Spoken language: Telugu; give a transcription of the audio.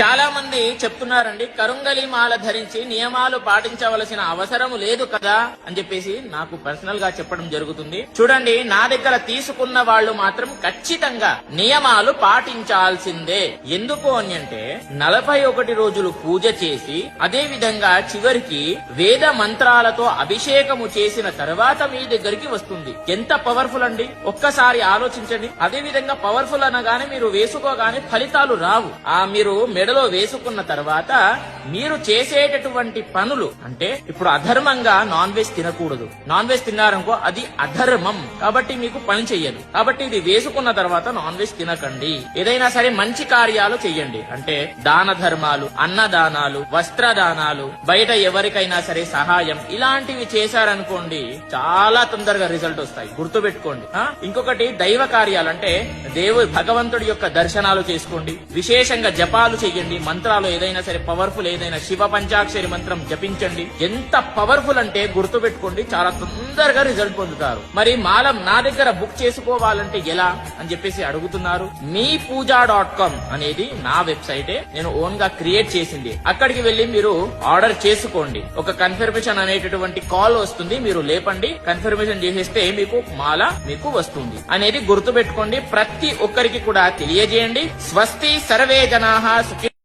చాలా మంది చెప్తున్నారండి, కరుంగలి మాల ధరించి నియమాలు పాటించవలసిన అవసరం లేదు కదా అని చెప్పేసి నాకు పర్సనల్ గా చెప్పడం జరుగుతుంది. చూడండి, నా దగ్గర తీసుకున్న వాళ్ళు మాత్రం ఖచ్చితంగా నియమాలు పాటించాల్సిందే. ఎందుకు అని అంటే 41 రోజులు పూజ చేసి అదే విధంగా చివరికి వేద మంత్రాలతో అభిషేకము చేసిన తర్వాత మీ దగ్గరికి వస్తుంది. ఎంత పవర్ఫుల్ అండి, ఒక్కసారి ఆలోచించండి. అదే విధంగా పవర్ఫుల్ అనగానే మీరు వేసుకోగానే ఫలితాలు రావు. మీరు మెడలో వేసుకున్న తర్వాత మీరు చేసేటటువంటి పనులు అంటే ఇప్పుడు అధర్మంగా నాన్ వెజ్ తినకూడదు. నాన్ వెజ్ తిన్నారనుకో అది అధర్మం, కాబట్టి మీకు పని చెయ్యదు. కాబట్టి ఇది వేసుకున్న తర్వాత నాన్ వెజ్ తినకండి. ఏదైనా సరే మంచి కార్యాలు చెయ్యండి, అంటే దాన ధర్మాలు, అన్నదానాలు, వస్త్రదానాలు, బయట ఎవరికైనా సరే సహాయం, ఇలాంటివి చేశారనుకోండి చాలా తొందరగా రిజల్ట్ వస్తాయి. గుర్తుపెట్టుకోండి. ఇంకొకటి దైవ కార్యాలు, అంటే భగవంతుడి యొక్క దర్శనాలు చేసుకోండి, విశేషంగా జపాలు చెయ్యండి, మంత్రాలు ఏదైనా సరే పవర్ఫుల్, ఏదైనా శివ పంచాక్షరి మంత్రం జపించండి. ఎంత పవర్ఫుల్ అంటే గుర్తుపెట్టుకోండి, చాలా తొందరగా రిజల్ట్ పొందుతారు. మరి మాలం నా దగ్గర బుక్ చేసుకోవాలంటే ఎలా అని చెప్పేసి అడుగుతున్నారు. meepuja.com అనేది నా వెబ్సైటే, నేను ఓన్ గా క్రియేట్ చేసింది. అక్కడికి వెళ్లి మీరు ఆర్డర్ చేసుకోండి. ఒక కన్ఫర్మేషన్ అనేటటువంటి కాల్ వస్తుంది, మీరు లేపండి, కన్ఫర్మేషన్ చేసేస్తే మీకు మాల మీకు వస్తుంది అనేది గుర్తుపెట్టుకోండి. ప్రతి ఒక్కరికి కూడా తెలియజేయండి. స్వస్తి సర్వే జనాః సుఖినో